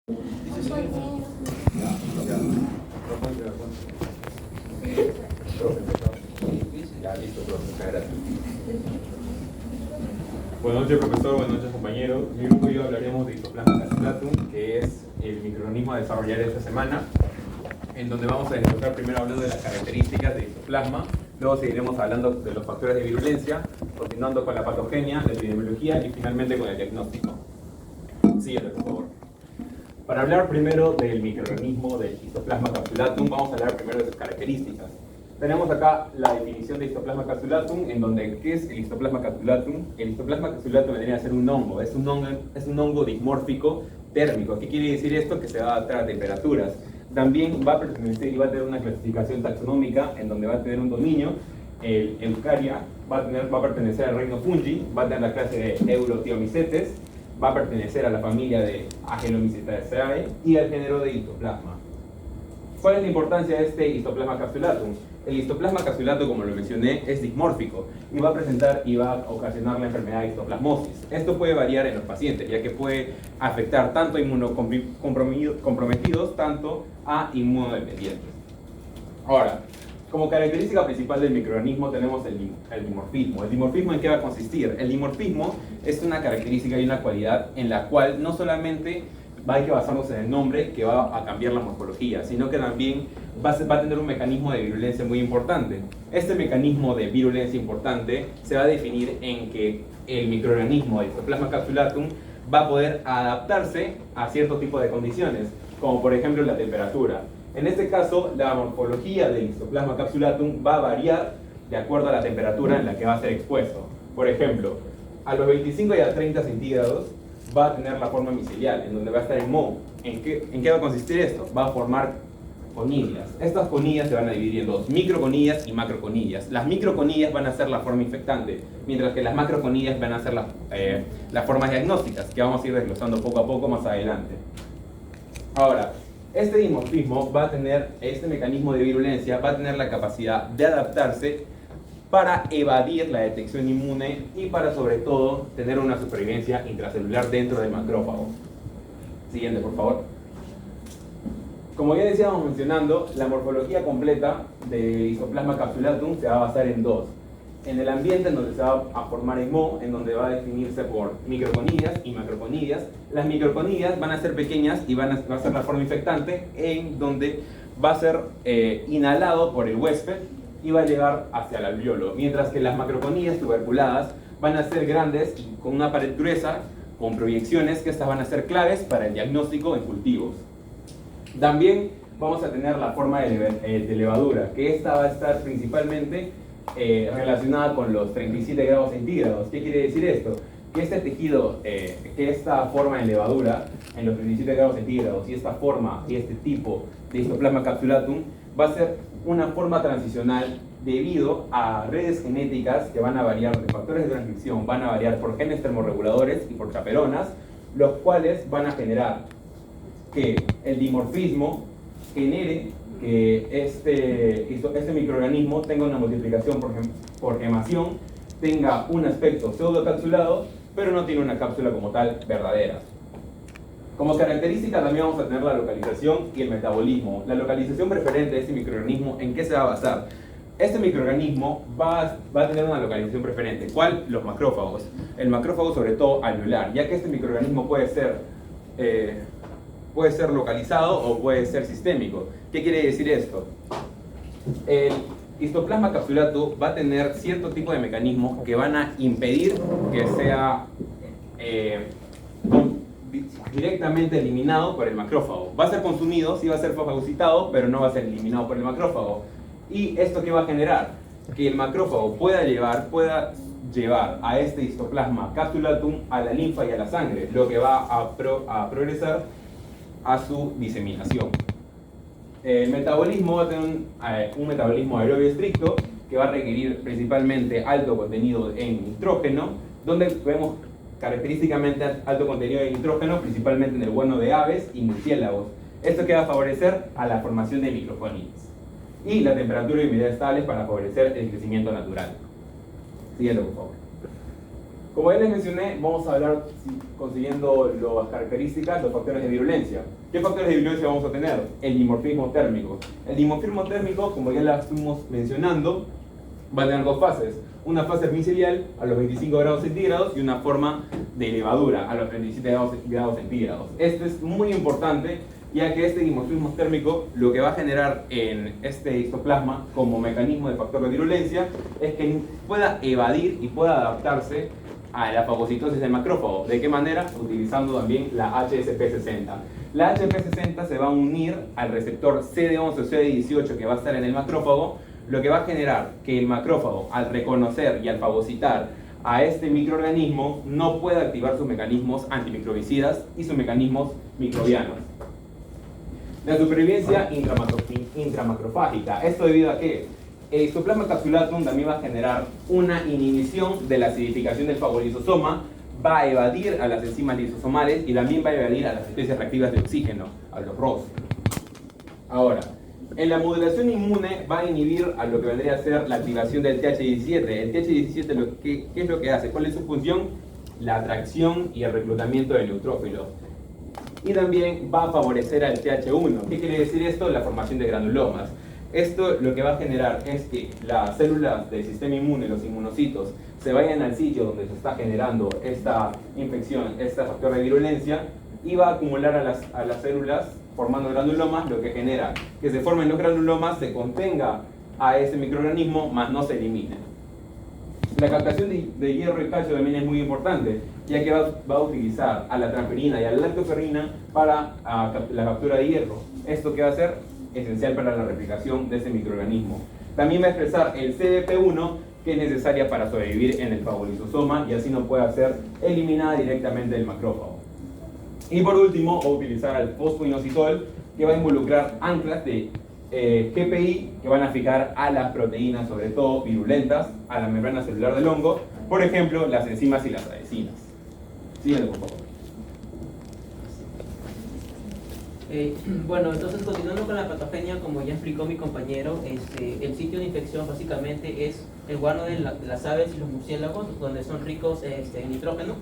Ya, listo, profe, muchas gracias. Buenas noches, profesor. Buenas noches, compañeros. Mi grupo y yo hablaremos de Histoplasma calculatum, que es el microorganismo a desarrollar esta semana, en donde vamos a desarrollar primero hablando de las características de histoplasma, luego seguiremos hablando de los factores de virulencia, continuando con la patogenia, la epidemiología y finalmente con el diagnóstico. Siguiente, por favor. Para hablar primero del microorganismo del Histoplasma capsulatum, vamos a hablar primero de sus características. Tenemos acá la definición de Histoplasma capsulatum, en donde, ¿qué es el Histoplasma capsulatum? El Histoplasma capsulatum vendría a ser un hongo, es un hongo dismórfico térmico. ¿Qué quiere decir esto? Que se va a adaptar a temperaturas. También va a pertenecer y va a tener una clasificación taxonómica, en donde va a tener un dominio. El Eukarya va a pertenecer al reino Fungi, va a tener la clase de Eurothiomycetes, va a pertenecer a la familia de Agelomycetaceae y al género de Histoplasma. ¿Cuál es la importancia de este Histoplasma capsulatum? El Histoplasma capsulatum, como lo mencioné, es dismórfico y va a presentar y va a ocasionar la enfermedad de histoplasmosis. Esto puede variar en los pacientes, ya que puede afectar tanto a inmunocomprometidos, tanto a inmunodependientes. Ahora, como característica principal del microorganismo tenemos el dimorfismo. ¿El dimorfismo en qué va a consistir? El dimorfismo es una característica y una cualidad en la cual no solamente hay que basarnos en el nombre, que va a cambiar la morfología, sino que también va a tener un mecanismo de virulencia muy importante. Este mecanismo de virulencia importante se va a definir en que el microorganismo de Histoplasma capsulatum va a poder adaptarse a cierto tipo de condiciones, como por ejemplo la temperatura. En este caso, la morfología del Histoplasma capsulatum va a variar de acuerdo a la temperatura en la que va a ser expuesto. Por ejemplo, a los 25 y a 30 centígrados va a tener la forma micelial, en donde va a estar en moho. ¿En qué va a consistir esto? Va a formar conillas. Estas conillas se van a dividir en dos, microconillas y macroconillas. Las microconillas van a ser la forma infectante, mientras que las macroconillas van a ser las formas diagnósticas, que vamos a ir desglosando poco a poco más adelante. Ahora, este dimorfismo va a tener, este mecanismo de virulencia va a tener la capacidad de adaptarse para evadir la detección inmune y para, sobre todo, tener una supervivencia intracelular dentro del macrófago. Siguiente, por favor. Como ya decíamos mencionando, la morfología completa del Histoplasma capsulatum se va a basar en dos. En el ambiente, en donde se va a formar en moho, en donde va a definirse por microconillas y macroconillas. Las microconillas van a ser pequeñas y va a ser la forma infectante, en donde va a ser inhalado por el huésped y va a llegar hacia el alveolo, mientras que las macroconillas tuberculadas van a ser grandes y con una pared gruesa, con proyecciones, que estas van a ser claves para el diagnóstico en cultivos. También vamos a tener la forma de levadura, que esta va a estar principalmente relacionada con los 37 grados centígrados. ¿Qué quiere decir esto? Que este tejido, que esta forma de levadura en los 37 grados centígrados y esta forma y este tipo de Histoplasma capsulatum va a ser una forma transicional debido a redes genéticas que van a variar de factores de transcripción, van a variar por genes termorreguladores y por chaperonas, los cuales van a generar que el dimorfismo genere que este microorganismo tenga una multiplicación por gemación, tenga un aspecto pseudocapsulado, pero no tiene una cápsula como tal verdadera. Como característica también vamos a tener la localización y el metabolismo. La localización preferente de este microorganismo, ¿en qué se va a basar? Este microorganismo va a tener una localización preferente. ¿Cuál? Los macrófagos. El macrófago sobre todo alveolar, ya que este microorganismo puede ser localizado o puede ser sistémico. ¿Qué quiere decir esto? El Histoplasma capsulatum va a tener cierto tipo de mecanismos que van a impedir que sea directamente eliminado por el macrófago. Va a ser consumido, sí va a ser fagocitado, pero no va a ser eliminado por el macrófago. ¿Y esto qué va a generar? Que el macrófago pueda llevar a este Histoplasma capsulatum a la linfa y a la sangre, lo que va a progresar a su diseminación. El metabolismo va a tener un metabolismo aerobio estricto que va a requerir principalmente alto contenido en nitrógeno, donde vemos característicamente alto contenido de nitrógeno, principalmente en el bueno de aves y murciélagos. Esto que va a favorecer a la formación de microconillas. Y la temperatura y humedad estables para favorecer el crecimiento natural. Síguelo, por favor. Como ya les mencioné, vamos a hablar consiguiendo las características, los factores de virulencia. ¿Qué factores de virulencia vamos a tener? El dimorfismo térmico. El dimorfismo térmico, como ya la estuvimos mencionando, va a tener dos fases. Una fase micelial a los 25 grados centígrados y una forma de levadura a los 37 grados centígrados. Esto es muy importante, ya que este dimorfismo térmico lo que va a generar en este histoplasma como mecanismo de factor de virulencia es que pueda evadir y pueda adaptarse a la fagocitosis del macrófago. ¿De qué manera? Utilizando también la HSP60. La HSP60 se va a unir al receptor CD11 o CD18 que va a estar en el macrófago, lo que va a generar que el macrófago, al reconocer y al fagocitar a este microorganismo, no pueda activar sus mecanismos antimicrobicidas y sus mecanismos microbianos. La supervivencia intramacrofágica. ¿Esto debido a qué? El histoplasma capsulatum también va a generar una inhibición de la acidificación del fagolisosoma, va a evadir a las enzimas lisosomales y también va a evadir a las especies reactivas de oxígeno, a los ROS. Ahora, en la modulación inmune va a inhibir a lo que vendría a ser la activación del TH17. El TH17, ¿qué es lo que hace? ¿Cuál es su función? La atracción y el reclutamiento de neutrófilos. Y también va a favorecer al TH1. ¿Qué quiere decir esto? La formación de granulomas. Esto lo que va a generar es que las células del sistema inmune, los inmunocitos, se vayan al sitio donde se está generando esta infección, este factor de virulencia, y va a acumular a las células formando granulomas, lo que genera que se formen los granulomas, se contenga a ese microorganismo, más no se elimine. La captación de hierro y calcio también es muy importante, ya que va a utilizar a la transferina y a la lactoferrina para la captura de hierro. ¿Esto qué va a ser? Esencial para la replicación de ese microorganismo. También va a expresar el CDP1, que es necesaria para sobrevivir en el fagolisosoma y así no puede ser eliminada directamente del macrófago. Y por último, va a utilizar al fosfoinositol, que va a involucrar anclas de GPI que van a fijar a las proteínas, sobre todo virulentas, a la membrana celular del hongo, por ejemplo, las enzimas y las adhesinas. Sígueme, por favor. Bueno, entonces continuando con la patogenia, como ya explicó mi compañero, el sitio de infección básicamente es el guano de las aves y los murciélagos, donde son ricos en nitrógeno.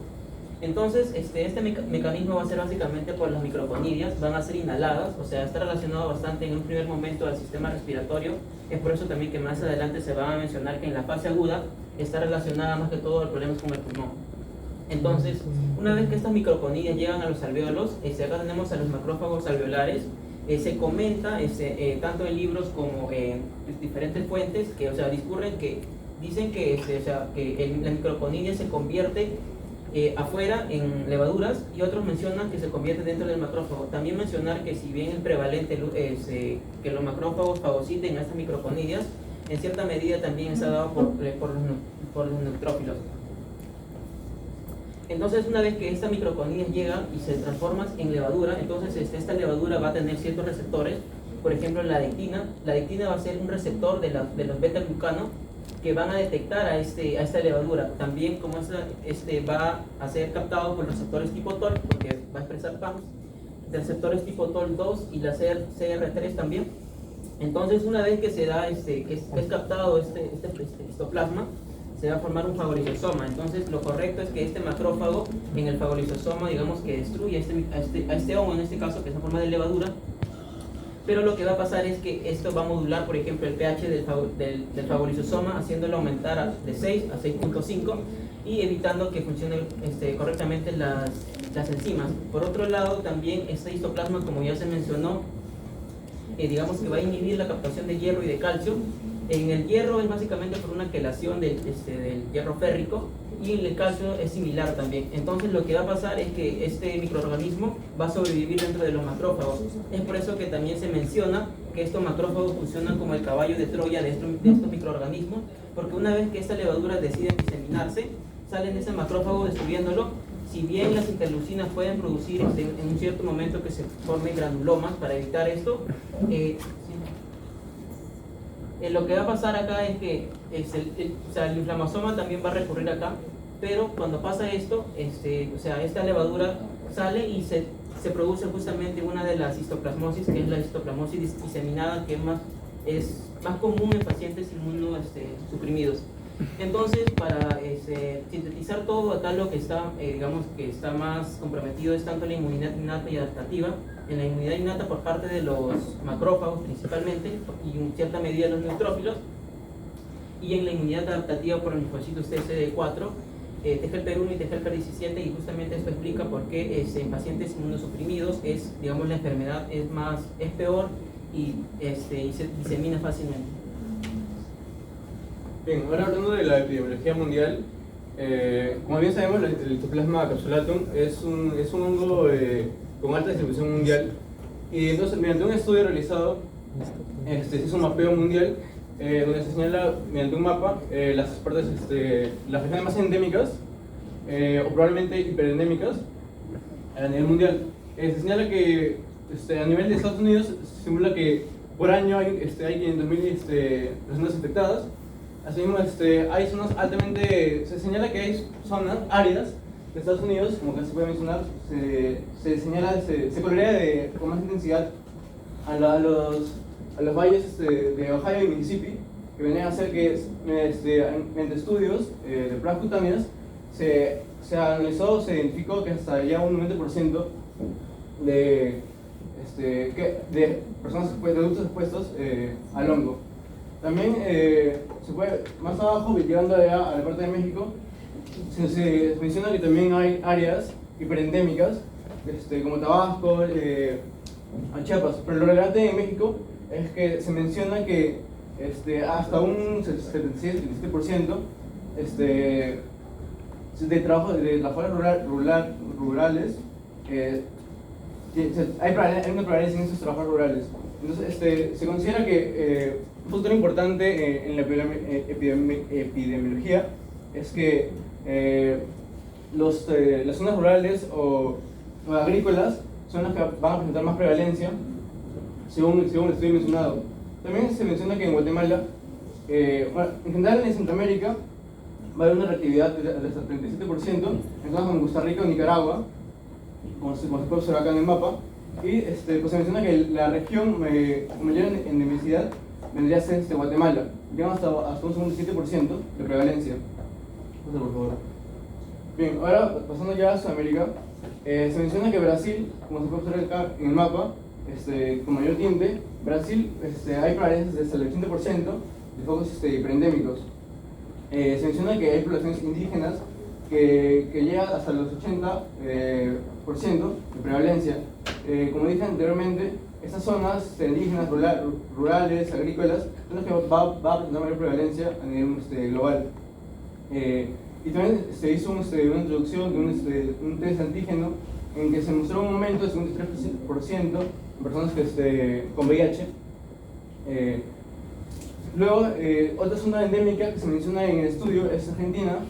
Entonces, este mecanismo va a ser básicamente por las microconidias, van a ser inhaladas, o sea, está relacionado bastante en un primer momento al sistema respiratorio. Es por eso también que más adelante se va a mencionar que en la fase aguda está relacionada más que todo a problemas con el pulmón. Entonces, una vez que estas microconidias llegan a los alvéolos, acá tenemos a los macrófagos alveolares. Se comenta, tanto en libros como en diferentes fuentes, que, o sea, discurren que dicen que, la microconidia se convierte afuera en levaduras, y otros mencionan que se convierte dentro del macrófago. También mencionar que si bien es prevalente que los macrófagos fagociten a estas microconidias, en cierta medida también está dado por los neutrófilos. Entonces, una vez que estas microconidias llegan y se transforman en levadura, entonces esta levadura va a tener ciertos receptores. Por ejemplo, la adectina. La adectina va a ser un receptor de los beta-glucanos que van a detectar a esta levadura. También, como va a ser captado por los receptores tipo TOL, porque va a expresar PAMs, receptores tipo TOL2 y la CR3 también. Entonces, una vez que se da que es captado este histoplasma, se va a formar un fagolisosoma. Entonces, lo correcto es que este macrófago en el fagolisosoma, digamos que destruye a este hongo, en este caso, que es en forma de levadura. Pero lo que va a pasar es que esto va a modular, por ejemplo, el pH del fagolisosoma, haciéndolo aumentar de 6 a 6.5 y evitando que funcionen correctamente las enzimas. Por otro lado, también este histoplasma, como ya se mencionó, digamos que va a inhibir la captación de hierro y de calcio. En el hierro es básicamente por una quelación del hierro férrico, y el calcio es similar también. Entonces, lo que va a pasar es que este microorganismo va a sobrevivir dentro de los macrófagos. Es por eso que también se menciona que estos macrófagos funcionan como el caballo de Troya de estos microorganismos, porque una vez que esta levadura decide diseminarse, salen de ese macrófago destruyéndolo. Si bien las interleucinas pueden producir en un cierto momento que se formen granulomas, para evitar esto, lo que va a pasar acá es que el inflamosoma también va a recurrir acá, pero cuando pasa esto, esta levadura sale y se produce justamente una de las histoplasmosis, que es la histoplasmosis diseminada, que es más común en pacientes inmunosuprimidos. Entonces, para sintetizar todo, acá lo que está, digamos que está más comprometido es tanto la inmunidad innata y adaptativa. En la inmunidad innata por parte de los macrófagos principalmente, y en cierta medida los neutrófilos, y en la inmunidad adaptativa por los linfocitos TCD4, TGFR1 y TGFR17, y justamente esto explica por qué en pacientes inmunosuprimidos digamos, la enfermedad es peor y se disemina fácilmente. Bien, ahora hablando de la epidemiología mundial, como bien sabemos, el Histoplasma capsulatum es un hongo con alta distribución mundial, y entonces mediante un estudio realizado se hizo un mapeo mundial donde se señala mediante un mapa las partes, las regiones más endémicas o probablemente hiperendémicas a nivel mundial. Se señala que a nivel de Estados Unidos se simula que por año hay 500.000 personas infectadas. Asimismo, hay zonas altamente, se señala que hay zonas áridas de Estados Unidos, como que se puede mencionar, se colorea con más intensidad a los valles de Ohio y Mississippi, que venían a hacer que mediante estudios de pruebas cutáneas se analizó, se identificó que hasta ya un 90% de personas, de adultos expuestos al hongo. También se puede, más abajo, llegando allá a la parte de México, se menciona que también hay áreas hiperendémicas, como Tabasco, Chiapas, pero lo relevante en México es que se menciona que hasta un 76-77% de trabajadores rurales hay una prevalencia en esos trabajos rurales. Entonces, se considera que un factor importante en la epidemiología es que las zonas rurales o agrícolas son las que van a presentar más prevalencia, según el estudio mencionado. También se menciona que en Guatemala, en general en Centroamérica, va a haber una reactividad de hasta 37%, en zonas como Costa Rica o Nicaragua, como se puede observar acá en el mapa, y pues se menciona que la región con mayor endemicidad vendría a ser Guatemala, llegando hasta un 7% de prevalencia. Pasa, por favor. Bien, ahora pasando ya a Sudamérica, se menciona que Brasil, como se puede observar acá en el mapa, con mayor tinte, Brasil hay prevalencias de hasta el 80% de focos hiperendémicos. Se menciona que hay poblaciones indígenas que llegan hasta los 80% de prevalencia. Como dije anteriormente, estas zonas indígenas, rurales, agrícolas, son las que va a presentar mayor prevalencia a nivel global. Y también se hizo una introducción de un test antígeno en que se mostró un aumento de 53% en personas con VIH. Luego, otra zona endémica que se menciona en el estudio es Argentina,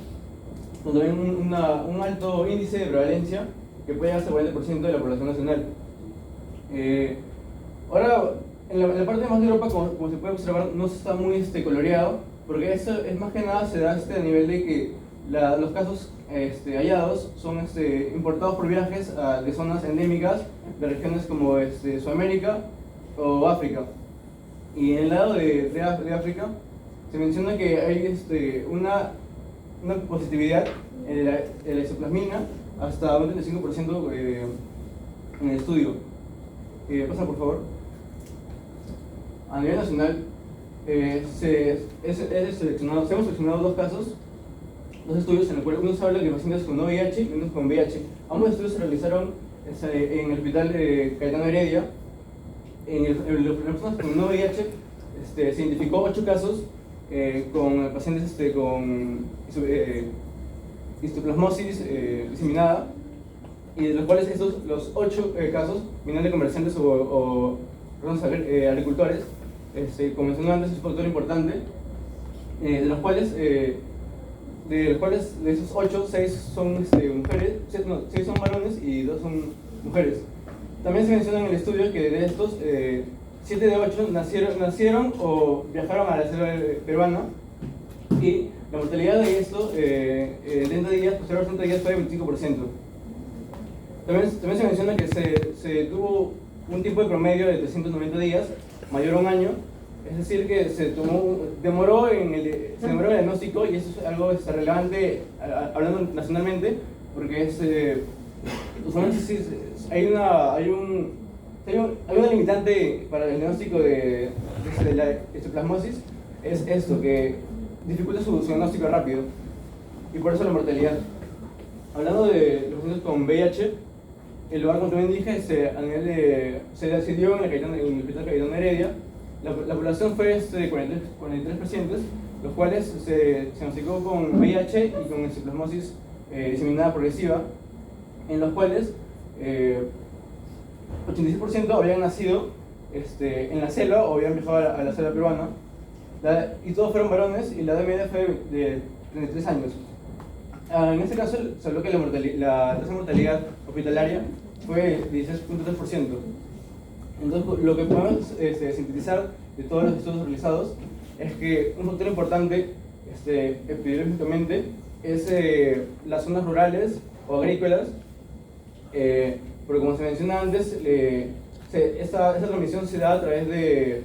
donde hay un alto índice de prevalencia que puede llegar hasta el 40% de la población nacional. Ahora, en la parte más de Europa, como se puede observar, no está muy coloreado, porque esto es más que nada se da a nivel de que los casos hallados son importados por viajes de zonas endémicas de regiones como Sudamérica o África. Y en el lado de África se menciona que hay una positividad en la isoplasmina hasta un 35% en el estudio. Pasa, por favor. A nivel nacional se hemos seleccionado dos casos, dos estudios en los cuales uno se habla de pacientes con no VIH y uno con VIH. Ambos estudios se realizaron en el hospital Cayetano Heredia. En las personas con no VIH se identificó 8 casos con pacientes con histoplasmosis diseminada, y de los cuales los 8 casos vienen de comerciantes o agricultores. Como mencioné antes, es un factor importante, de los cuales de esos 8, 6 son mujeres, 6 son varones y 2 son mujeres. También se menciona en el estudio que de estos, 7 de 8 nacieron o viajaron a la selva peruana, y la mortalidad de esto, 30 días, posterior a 30 días, fue de 25%. También se menciona que se tuvo un tiempo de promedio de 390 días, mayor a un año, Es decir, que demoró en el diagnóstico, y eso es algo relevante hablando nacionalmente, porque usualmente hay una limitante para el diagnóstico de la histoplasmosis, es esto, que dificulta su diagnóstico rápido, y por eso la mortalidad. Hablando de los pacientes con VIH, el lugar, como también dije, se decidió en el Hospital Cayetano Heredia. La población fue 43 pacientes, los cuales se diagnosticó con VIH y con histoplasmosis diseminada progresiva, en los cuales 86% habían nacido en la selva o habían viajado a la selva peruana, y todos fueron varones, y la edad media fue de 33 años. En este caso se habló que la tasa de mortalidad hospitalaria fue 16.3%. Entonces, lo que podemos sintetizar de todos los estudios realizados es que un factor importante epidemiológicamente es las zonas rurales o agrícolas, porque como se menciona antes, esta transmisión se da a través de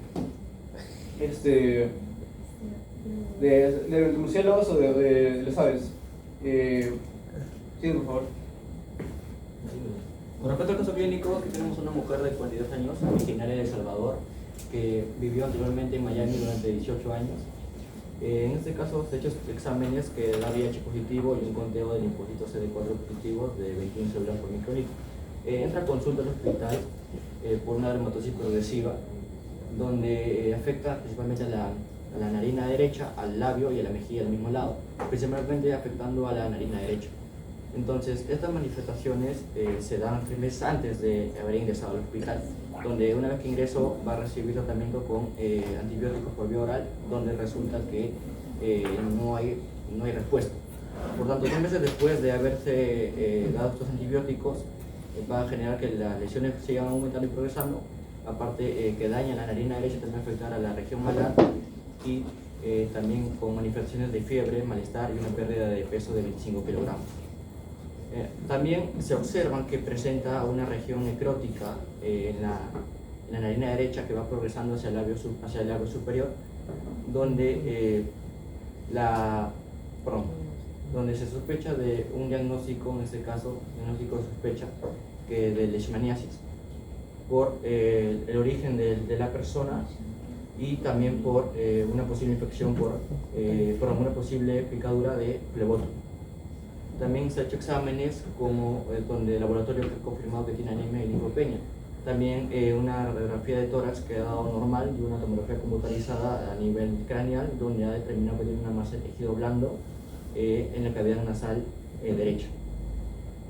murciélagos o de las aves. Sí, por favor. Con respecto al caso clínico, aquí tenemos una mujer de 42 años, originaria de El Salvador, que vivió anteriormente en Miami durante 18 años. En este caso se han hecho exámenes que da VIH positivo y un conteo de linfocitos CD4 positivos de 21 células por microlitro. Entra a consulta al hospital por una dermatosis progresiva, donde afecta principalmente a la narina derecha, al labio y a la mejilla del mismo lado, principalmente afectando a la narina derecha. Entonces, estas manifestaciones se dan 3 meses antes de haber ingresado al hospital, donde una vez que ingresó va a recibir tratamiento con antibióticos por vía oral, donde resulta que no hay respuesta. Por tanto, 3 meses después de haberse dado estos antibióticos, va a generar que las lesiones sigan aumentando y progresando, aparte que daña la narina derecha, también afectar a la región malar, y también con manifestaciones de fiebre, malestar y una pérdida de peso de 25 kilogramos. También se observa que presenta una región necrótica en la narina derecha que va progresando hacia el labio superior, donde se sospecha de un diagnóstico, en este caso, diagnóstico de sospecha de leishmaniasis, por el origen de la persona, y también por una posible infección por una posible picadura de flebotomo. También se han hecho exámenes donde el laboratorio ha confirmado que tiene anemia y linfopenia. También una radiografía de tórax que ha dado normal, y una tomografía computarizada a nivel craneal, donde ha determinado que tiene una masa de tejido blando en la cavidad nasal derecha.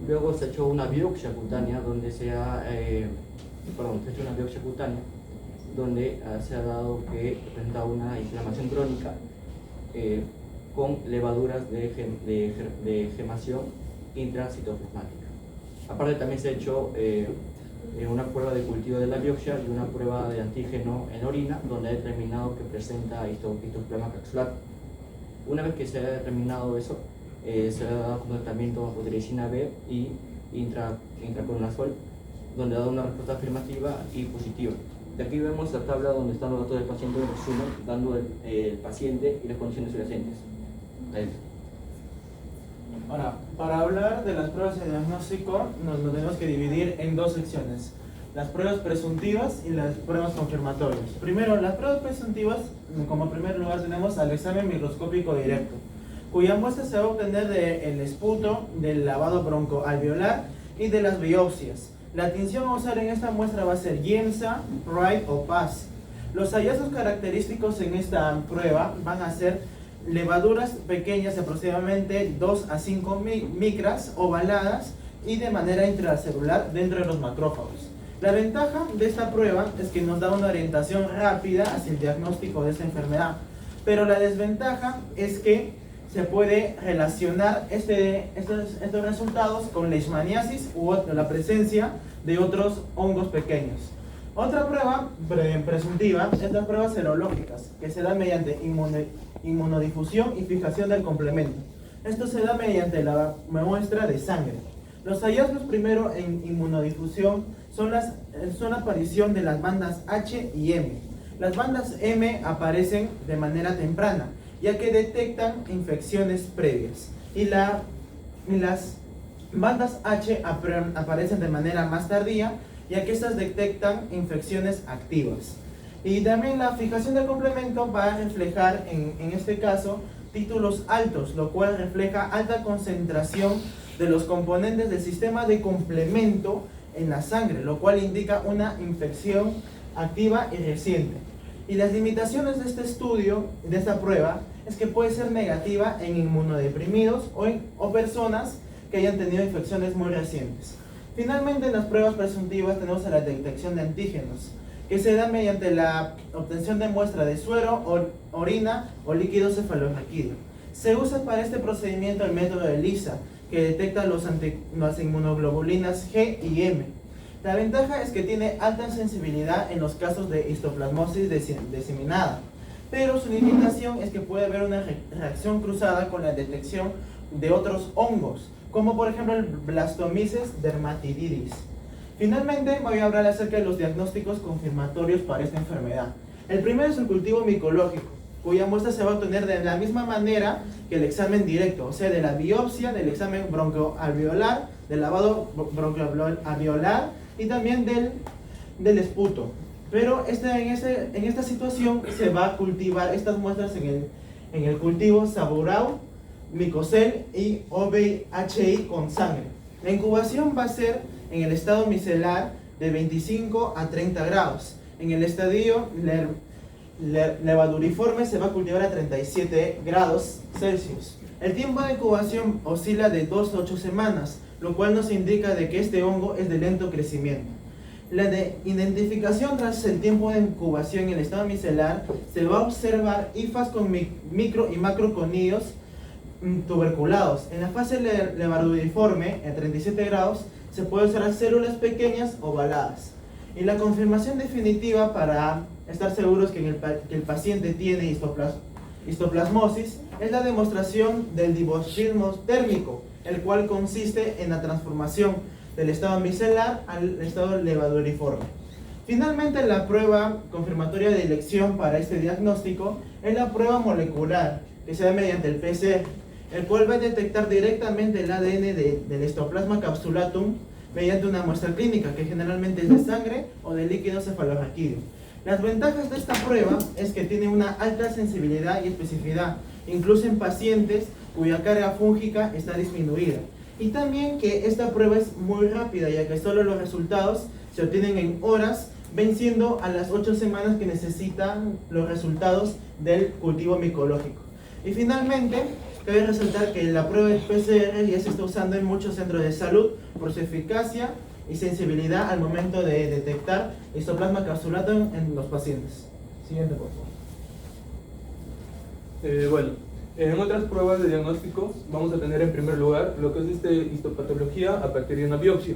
Luego se ha hecho una biopsia cutánea donde se ha dado que presenta una inflamación crónica con levaduras de gemación intracitoplasmática. Aparte, también se ha hecho una prueba de cultivo de la biopsia y una prueba de antígeno en orina, donde ha determinado que presenta histoplasma capsular. Una vez que se ha determinado eso, se le ha dado como tratamiento utericina B y intraconazol, donde ha dado una respuesta afirmativa y positiva. De aquí vemos la tabla donde están los datos del paciente en resumen, dando el paciente y las condiciones subyacentes. Ahora, para hablar de las pruebas de diagnóstico, nos tenemos que dividir en 2 secciones: las pruebas presuntivas y las pruebas confirmatorias. Primero, las pruebas presuntivas, como primer lugar tenemos al examen microscópico directo, cuya muestra se va a obtener del esputo, del lavado broncoalveolar y de las biopsias. La tinción a usar en esta muestra va a ser Giemsa, Wright o Paz. Los hallazgos característicos en esta prueba van a ser levaduras pequeñas de aproximadamente 2 a 5 micras, ovaladas y de manera intracelular dentro de los macrófagos. La ventaja de esta prueba es que nos da una orientación rápida hacia el diagnóstico de esta enfermedad, pero la desventaja es que se puede relacionar estos resultados con leishmaniasis u la presencia de otros hongos pequeños. Otra prueba presuntiva es las pruebas serológicas, que se dan mediante inmunodifusión y fijación del complemento. Esto se da mediante la muestra de sangre. Los hallazgos primero en inmunodifusión son la aparición de las bandas H y M. Las bandas M aparecen de manera temprana, ya que detectan infecciones previas, y las bandas H aparecen de manera más tardía, ya que estas detectan infecciones activas. Y también la fijación del complemento va a reflejar, en este caso, títulos altos, lo cual refleja alta concentración de los componentes del sistema de complemento en la sangre, lo cual indica una infección activa y reciente. Y las limitaciones de este estudio, de esta prueba, es que puede ser negativa en inmunodeprimidos o personas que hayan tenido infecciones muy recientes. Finalmente, en las pruebas presuntivas tenemos la detección de antígenos, que se da mediante la obtención de muestra de suero, orina o líquido cefalorraquídeo. Se usa para este procedimiento el método de ELISA, que detecta las inmunoglobulinas G y M. La ventaja es que tiene alta sensibilidad en los casos de histoplasmosis diseminada, pero su limitación es que puede haber una reacción cruzada con la detección de otros hongos, como por ejemplo el Blastomyces dermatidis. Finalmente, voy a hablar acerca de los diagnósticos confirmatorios para esta enfermedad. El primero es el cultivo micológico, cuya muestra se va a obtener de la misma manera que el examen directo, o sea, de la biopsia, del examen broncoalveolar, del lavado broncoalveolar y también del esputo. Pero en esta situación se va a cultivar estas muestras en el cultivo Sabouraud, Micocel y OVHI con sangre. La incubación va a ser en el estado micelar de 25 a 30 grados. En el estadio levaduriforme se va a cultivar a 37 grados Celsius. El tiempo de incubación oscila de 2 a 8 semanas, lo cual nos indica de que este hongo es de lento crecimiento. La identificación tras el tiempo de incubación en el estado micelar se va a observar hifas con micro y macroconillos tuberculados. En la fase levaduriforme, a 37 grados, se puede observar células pequeñas ovaladas. Y la confirmación definitiva para estar seguros que el paciente tiene histoplasmosis es la demostración del dimorfismo térmico, el cual consiste en la transformación del estado micelar al estado levaduriforme. Finalmente, la prueba confirmatoria de elección para este diagnóstico es la prueba molecular, que se da mediante el PCR, el cual va a detectar directamente el ADN del Histoplasma capsulatum mediante una muestra clínica, que generalmente es de sangre o de líquido cefalorraquídeo. Las ventajas de esta prueba es que tiene una alta sensibilidad y especificidad, incluso en pacientes cuya carga fúngica está disminuida. Y también que esta prueba es muy rápida, ya que solo los resultados se obtienen en horas, venciendo a las 8 semanas que necesitan los resultados del cultivo micológico. Y finalmente, cabe resaltar que la prueba de PCR ya se está usando en muchos centros de salud por su eficacia y sensibilidad al momento de detectar Histoplasma capsulatum en los pacientes. Siguiente, por favor. Bueno, en otras pruebas de diagnóstico vamos a tener en primer lugar lo que es histopatología a partir de una biopsia.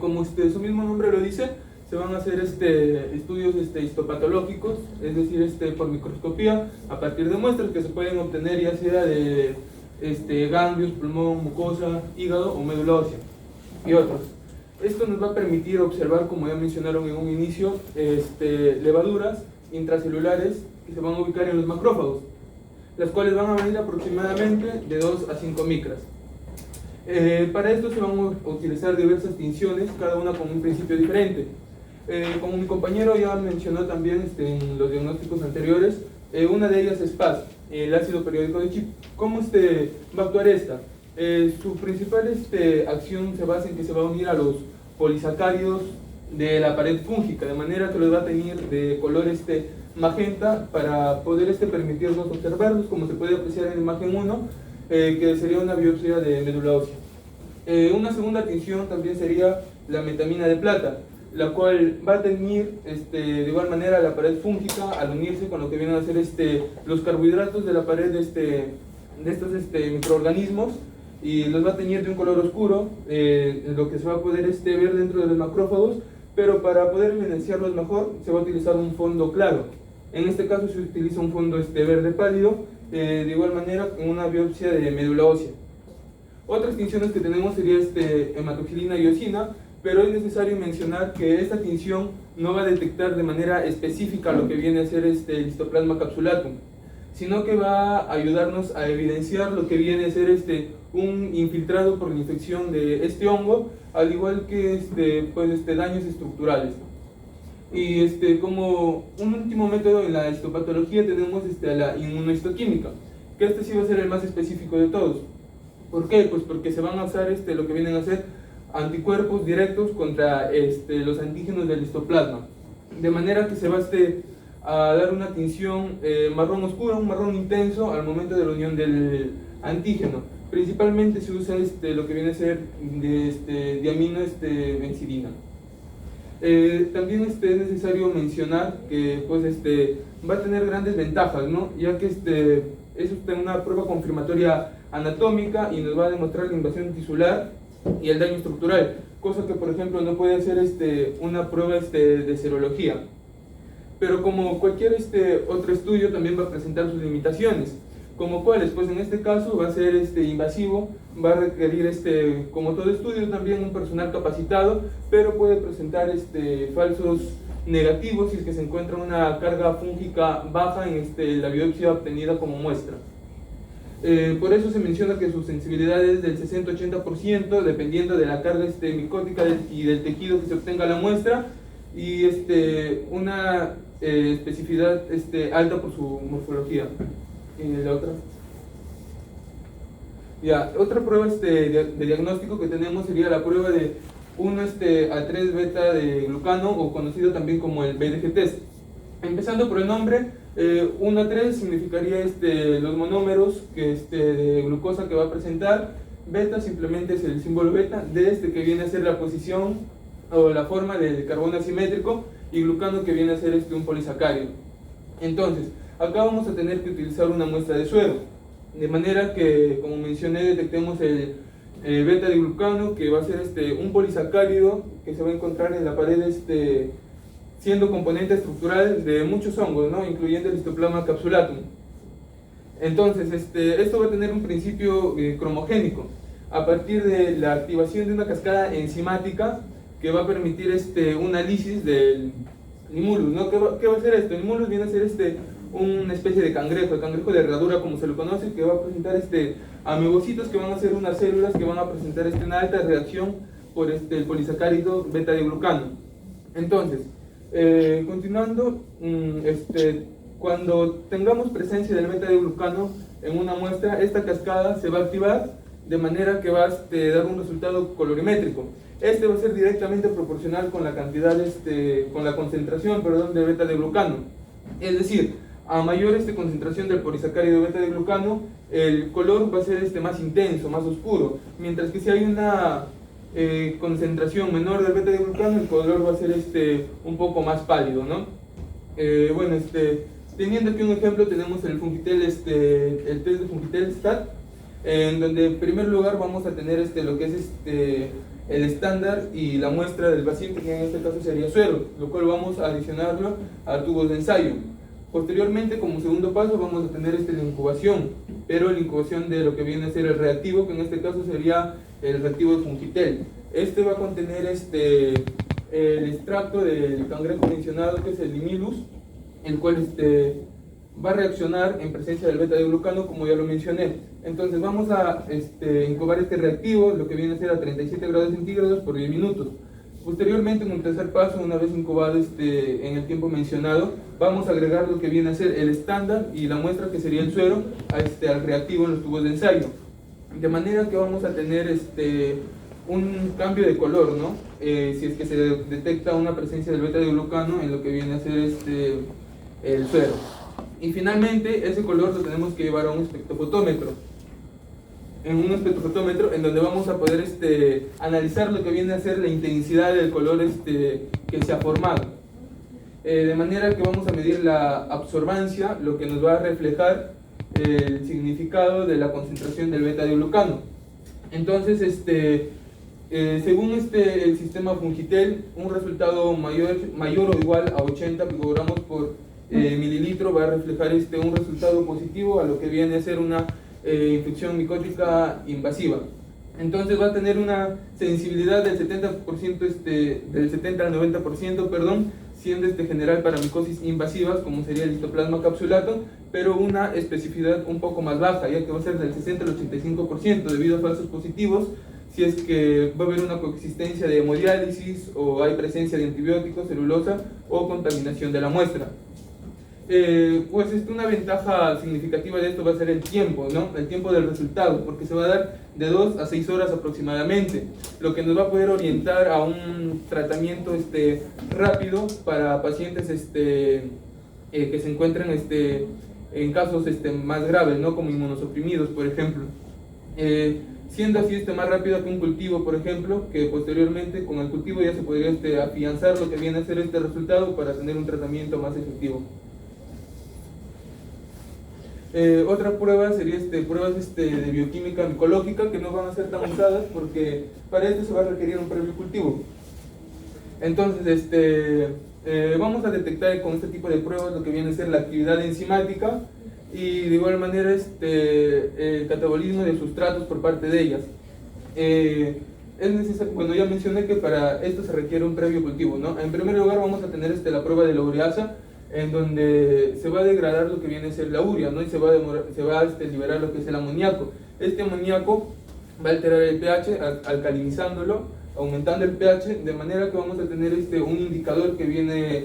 Como su mismo nombre lo dice, se van a hacer estudios histopatológicos, es decir, por microscopía, a partir de muestras que se pueden obtener ya sea de ganglios, pulmón, mucosa, hígado o médula ósea y otros. Esto nos va a permitir observar, como ya mencionaron en un inicio, levaduras intracelulares que se van a ubicar en los macrófagos, las cuales van a medir aproximadamente de 2 a 5 micras. Para esto se van a utilizar diversas tinciones, cada una con un principio diferente. Como mi compañero ya mencionó también en los diagnósticos anteriores, una de ellas es PAS, el ácido periódico de Chip. ¿Cómo va a actuar esta? Su principal acción se basa en que se va a unir a los polisacáridos de la pared fúngica, de manera que los va a teñir de color magenta para poder permitirnos observarlos, como se puede apreciar en la imagen 1, que sería una biopsia de médula ósea. Una segunda tinción también sería la metamina de plata, la cual va a teñir de igual manera la pared fúngica al unirse con lo que vienen a ser los carbohidratos de la pared de estos microorganismos, y los va a teñir de un color oscuro, lo que se va a poder ver dentro de los macrófagos, pero para poder evidenciarlos mejor se va a utilizar un fondo claro. En este caso se utiliza un fondo verde pálido, de igual manera en una biopsia de médula ósea. Otras tinciones que tenemos sería hematoxilina y eosina, pero es necesario mencionar que esta tinción no va a detectar de manera específica lo que viene a ser el histoplasma capsulatum, sino que va a ayudarnos a evidenciar lo que viene a ser un infiltrado por la infección de este hongo, al igual que daños estructurales. Y como un último método en la histopatología tenemos a la inmunohistoquímica, que sí va a ser el más específico de todos. ¿Por qué? Pues porque se van a usar lo que vienen a ser anticuerpos directos contra los antígenos del histoplasma, de manera que se va a dar una tinción marrón oscura, un marrón intenso al momento de la unión del antígeno. Principalmente se usa lo que viene a ser diamino benzidina. También es necesario mencionar que pues, va a tener grandes ventajas, ¿no? Ya que es una prueba confirmatoria anatómica y nos va a demostrar la invasión tisular y el daño estructural, cosa que por ejemplo no puede hacer una prueba de serología. Pero como cualquier otro estudio también va a presentar sus limitaciones, como cuáles, pues en este caso va a ser invasivo, va a requerir como todo estudio también un personal capacitado, pero puede presentar falsos negativos si es que se encuentra una carga fúngica baja en la biopsia obtenida como muestra. Por eso se menciona que su sensibilidad es del 60-80% dependiendo de la carga micótica y del tejido que se obtenga la muestra, y una especificidad alta por su morfología. La otra. Ya, otra prueba de diagnóstico que tenemos sería la prueba de 1-A3 beta de glucano, o conocido también como el BDG test. Empezando por el nombre, 1-A3 significaría los monómeros de glucosa que va a presentar. Beta simplemente es el símbolo beta de que viene a ser la posición o la forma del carbono asimétrico, y glucano que viene a ser un polisacárido. Entonces, acá vamos a tener que utilizar una muestra de suero, de manera que, como mencioné, detectemos el beta de glucano, que va a ser un polisacárido que se va a encontrar en la pared, siendo componente estructural de muchos hongos, ¿no? Incluyendo el histoplasma capsulatum. Entonces, esto va a tener un principio cromogénico a partir de la activación de una cascada enzimática que va a permitir una lisis del limulus, ¿no? ¿Qué va a hacer esto? El limulus viene a ser una especie de cangrejo, el cangrejo de herradura como se lo conoce, que va a presentar amebocitos que van a ser unas células que van a presentar una alta reacción por el polisacárido beta de glucano. Entonces, continuando, cuando tengamos presencia del beta de glucano en una muestra, esta cascada se va a activar de manera que va a dar un resultado colorimétrico. Va a ser directamente proporcional con la cantidad, con la concentración, de beta de glucano. Es decir, a mayor concentración del polisacárido beta de glucano, el color va a ser más intenso, más oscuro, mientras que si hay una concentración menor del beta de glucano, el color va a ser un poco más pálido, ¿no? Bueno, teniendo aquí un ejemplo, tenemos el Fungitel, el test de Fungitel Stat, en donde en primer lugar vamos a tener lo que es el estándar y la muestra del paciente, que en este caso sería suero, lo cual vamos a adicionarlo a tubos de ensayo. Posteriormente, como segundo paso, vamos a tener la incubación, pero la incubación de lo que viene a ser el reactivo, que en este caso sería el reactivo de Fungitel. Va a contener el extracto del cangrejo mencionado, que es el Limilus, el cual va a reaccionar en presencia del beta de glucano, como ya lo mencioné. Entonces vamos a incubar reactivo, lo que viene a ser a 37 grados centígrados por 10 minutos. Posteriormente, en un tercer paso, una vez incubado en el tiempo mencionado, vamos a agregar lo que viene a ser el estándar y la muestra, que sería el suero, al reactivo en los tubos de ensayo. De manera que vamos a tener un cambio de color, ¿no? Si es que se detecta una presencia del beta de glucano en lo que viene a ser el suero. Y finalmente, ese color lo tenemos que llevar a un espectrofotómetro. En un espectrofotómetro en donde vamos a poder analizar lo que viene a ser la intensidad del color que se ha formado. De manera que vamos a medir la absorbancia, lo que nos va a reflejar el significado de la concentración del beta de glucano. Entonces, según el sistema Fungitel, un resultado mayor o igual a 80 picogramos por mililitro va a reflejar un resultado positivo a lo que viene a ser una infección micótica invasiva. Entonces va a tener una sensibilidad del 70%, del 70 al 90%, perdón, siendo general para micosis invasivas, como sería el Histoplasma capsulatum, pero una especificidad un poco más baja, ya que va a ser del 60 al 85% debido a falsos positivos, si es que va a haber una coexistencia de hemodiálisis o hay presencia de antibióticos, celulosa o contaminación de la muestra. Pues una ventaja significativa de esto va a ser el tiempo, ¿no? El tiempo del resultado, porque se va a dar de 2 a 6 horas aproximadamente, lo que nos va a poder orientar a un tratamiento rápido para pacientes que se encuentran en casos más graves, ¿no? Como inmunosuprimidos, por ejemplo. Siendo así más rápido que un cultivo, por ejemplo, que posteriormente con el cultivo ya se podría afianzar lo que viene a ser este resultado para tener un tratamiento más efectivo. Otra prueba sería pruebas de bioquímica micológica, que no van a ser tan usadas porque para esto se va a requerir un previo cultivo. Entonces vamos a detectar con este tipo de pruebas lo que viene a ser la actividad enzimática y de igual manera el catabolismo de sustratos por parte de ellas. Es necesario, bueno, ya mencioné que para esto se requiere un previo cultivo, ¿no? En primer lugar vamos a tener la prueba de la ureasa, en donde se va a degradar lo que viene a ser la urea, ¿no? Y se va a liberar lo que es el amoníaco. Este amoníaco va a alterar el pH alcalinizándolo, aumentando el pH, de manera que vamos a tener un indicador que viene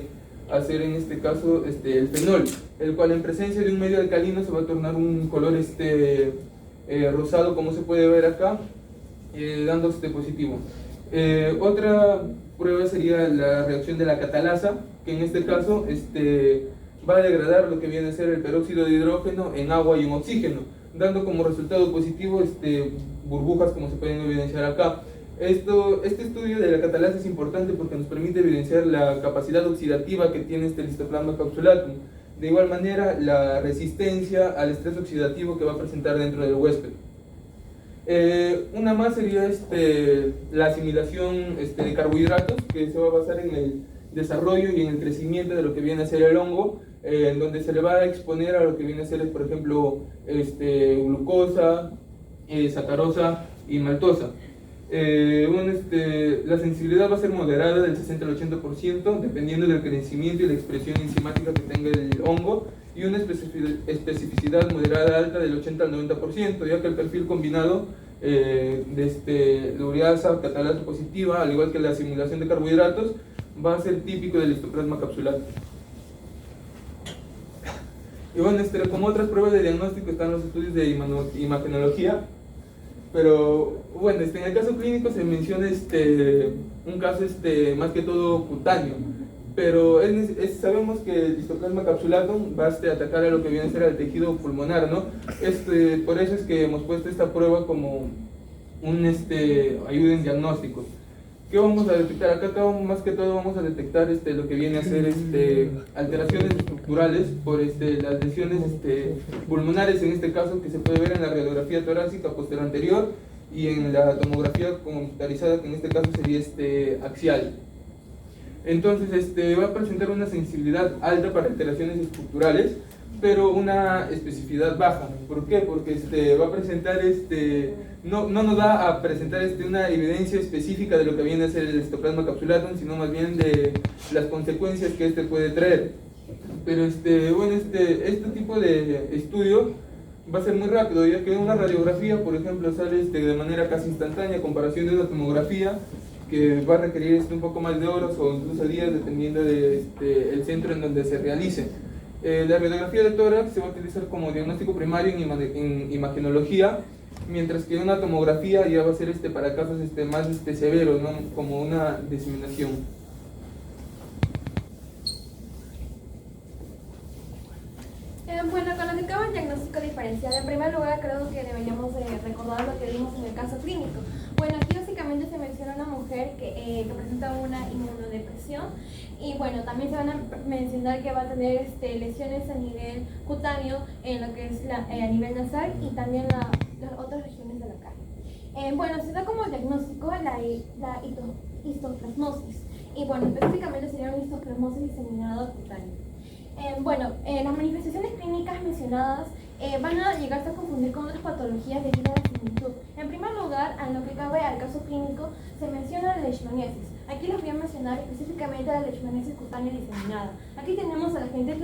a ser en este caso el fenol, el cual en presencia de un medio alcalino se va a tornar un color rosado, como se puede ver acá, dando positivo. Otra prueba sería la reacción de la catalasa, que en este caso va a degradar lo que viene a ser el peróxido de hidrógeno en agua y en oxígeno, dando como resultado positivo burbujas, como se pueden evidenciar acá. Este estudio de la catalasa es importante porque nos permite evidenciar la capacidad oxidativa que tiene el Histoplasma capsulatum. De igual manera, la resistencia al estrés oxidativo que va a presentar dentro del huésped. Una más sería la asimilación de carbohidratos, que se va a basar en el desarrollo y en el crecimiento de lo que viene a ser el hongo, en donde se le va a exponer a lo que viene a ser, por ejemplo, glucosa, sacarosa y maltosa. La sensibilidad va a ser moderada del 60 al 80%, dependiendo del crecimiento y la expresión enzimática que tenga el hongo, y una especificidad moderada alta del 80 al 90%, ya que el perfil combinado de ureasa, catalasa positiva, al igual que la asimilación de carbohidratos, va a ser típico del Histoplasma capsulatum. Y bueno, como otras pruebas de diagnóstico están los estudios de imagenología, pero bueno, en el caso clínico se menciona un caso más que todo cutáneo, pero sabemos que el Histoplasma capsulatum va a atacar a lo que viene a ser al tejido pulmonar, ¿no? Por eso es que hemos puesto esta prueba como ayuda en diagnóstico. ¿Qué vamos a detectar? Acá más que todo vamos a detectar lo que viene a ser alteraciones estructurales por las lesiones pulmonares, en este caso, que se puede ver en la radiografía torácica posterior anterior y en la tomografía computarizada, que en este caso sería axial. Entonces va a presentar una sensibilidad alta para alteraciones estructurales, pero una especificidad baja. ¿Por qué? Porque va a presentar no nos va a presentar una evidencia específica de lo que viene a ser el Histoplasma capsulatum, sino más bien de las consecuencias que puede traer. Pero bueno, este tipo de estudio va a ser muy rápido, ya que una radiografía, por ejemplo, sale de manera casi instantánea a comparación de una tomografía que va a requerir un poco más de horas o incluso días, dependiendo del centro en donde se realice. La radiografía de tórax se va a utilizar como diagnóstico primario en imagenología, mientras que una tomografía ya va a ser para casos más severos, ¿no? Como una diseminación. Bueno, con lo que acaba el diagnóstico diferencial, en primer lugar creo que deberíamos recordar lo que vimos en el caso clínico. Bueno, aquí básicamente se menciona una mujer que presenta una inmunodepresión y bueno, también se van a mencionar que va a tener lesiones a nivel cutáneo en lo que es a nivel nasal y también las otras regiones de la cara. Bueno, se da como diagnóstico la histoplasmosis y bueno, específicamente sería una histoplasmosis diseminada cutánea. Bueno, las manifestaciones clínicas mencionadas van a llegarse a confundir con otras patologías debido a la similitud. En primer lugar, en lo que cabe al caso clínico, se menciona la leishmaniasis. Aquí les voy a mencionar específicamente la leishmaniasis cutánea diseminada. Aquí tenemos al agente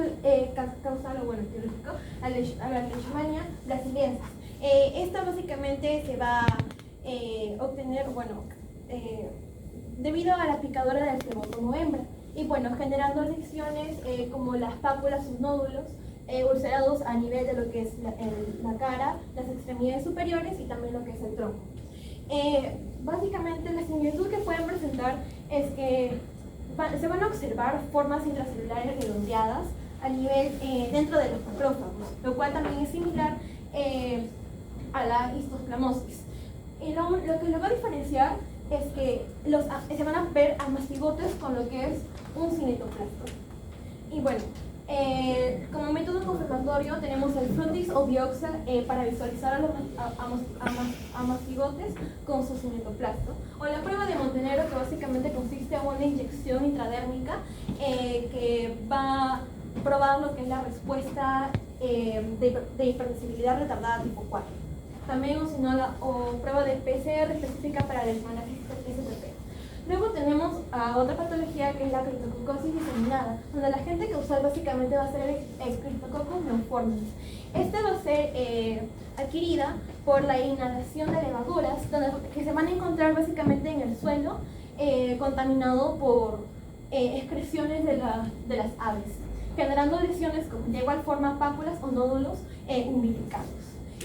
causal, o bueno, etiológico, a la leishmania brasiliensis. Esta básicamente se va a obtener, bueno, debido a la picadura del flebotomo hembra. Y bueno, generando lesiones como las pápulas, sus nódulos, ulcerados a nivel de lo que es la cara, las extremidades superiores y también lo que es el tronco. Básicamente la similitud que pueden presentar es que se van a observar formas intracelulares redondeadas a nivel dentro de los macrófagos, lo cual también es similar a la histosplamosis. Y lo que lo va a diferenciar es que se van a ver amastigotes con lo que es un cinetoplasto. Y bueno, como método confirmatorio tenemos el frontis o biopsia para visualizar a los amastigotes con su cinetoplasto, o la prueba de Montenegro, que básicamente consiste en una inyección intradérmica que va a probar lo que es la respuesta de hipersensibilidad retardada tipo 4. También o prueba de PCR específica para la leishmaniasis SPP. Luego tenemos otra patología que es la criptococosis diseminada, donde la agente causal básicamente va a ser el Cryptococcus neoformans. Esta va a ser adquirida por la inhalación de levaduras, que se van a encontrar básicamente en el suelo, contaminado por excreciones de las aves, generando lesiones de igual forma pápulas o nódulos umbilicados.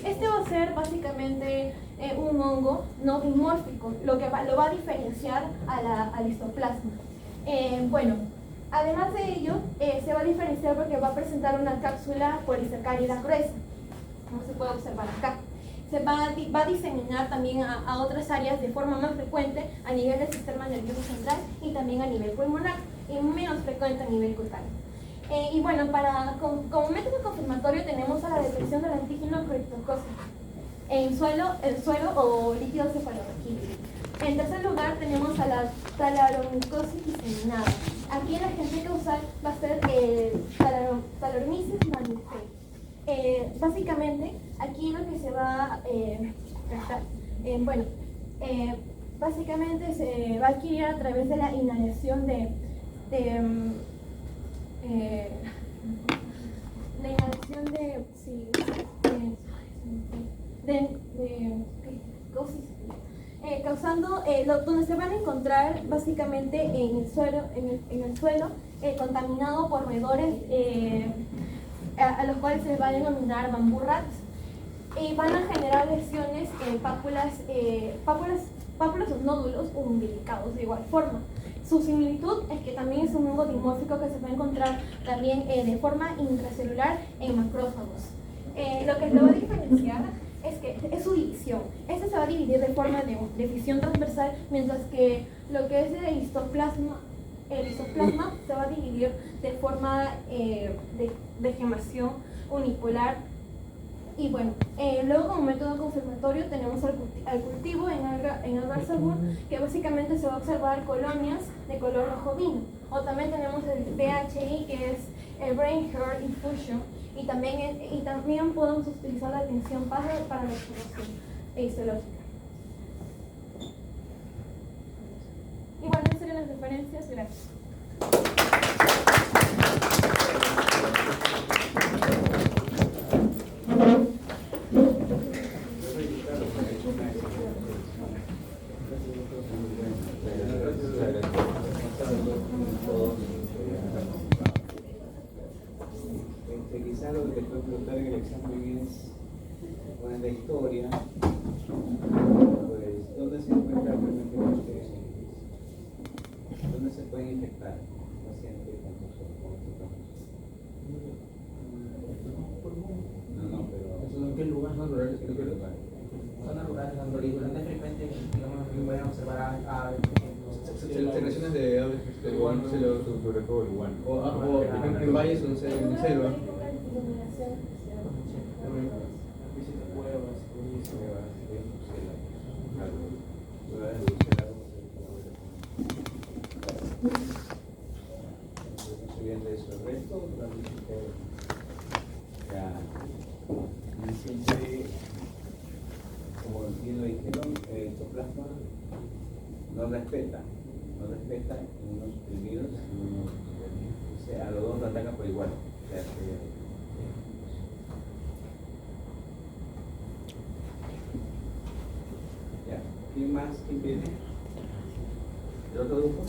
Este va a ser básicamente un hongo no dimórfico, lo que lo va a diferenciar al histoplasma. Bueno, además de ello, se va a diferenciar porque va a presentar una cápsula polisacárida gruesa, como se puede observar acá. Se va a diseminar también a otras áreas de forma más frecuente a nivel del sistema nervioso central y también a nivel pulmonar, y menos frecuente a nivel cutáneo. Y bueno, como método confirmatorio tenemos a la detección del antígeno criptocócico en suelo o líquido cefalorraquídeo. En tercer lugar tenemos a la talaromycosis diseminada. Aquí el agente causal va a ser Talaromyces malmuferi. Básicamente, aquí lo que se va a tratar, básicamente se va a adquirir a través de la inhalación de causando donde se van a encontrar básicamente en el suelo contaminado por roedores a los cuales se va a denominar bambú rats, y van a generar lesiones en pápulas o nódulos umbilicados de igual forma. Su similitud es que también es un hongo dimórfico que se va a encontrar también de forma intracelular en macrófagos. Lo que lo va a diferenciar es que es su división. Este se va a dividir de forma de fisión transversal, mientras que lo que es el histoplasma se va a dividir de forma de gemación unipolar. Y bueno, luego como método confirmatorio tenemos al cultivo en Algar Sabur, que básicamente se va a observar colonias de color rojo vino. O también tenemos el BHI, que es el Brain Hair Infusion, y también podemos utilizar la tensión para la exploración histológica. Y bueno, esas serían las referencias. Gracias. Quizás lo que te puede preguntar en el examen es, bueno, en la historia, pues, ¿dónde se encuentra realmente la bacteria? ¿Dónde se pueden infectar pacientes con No, pero... ¿En qué lugar? Zonas rurales, ¿en qué lugar? Zonas rurales, donde es frecuente, digamos, que pueden observar a Selecciones de aves, Sobre todo el guano. o en valles donde se en selva. Visita cuevas, de esos restos, la visité ya, y siempre como bien lo dijeron, el ectoplasma no respeta en unos suprimidos y unos, o sea, a los dos lo atacan por igual. O sea, ya, ¿quién más? ¿Quién viene? ¿El otro grupo?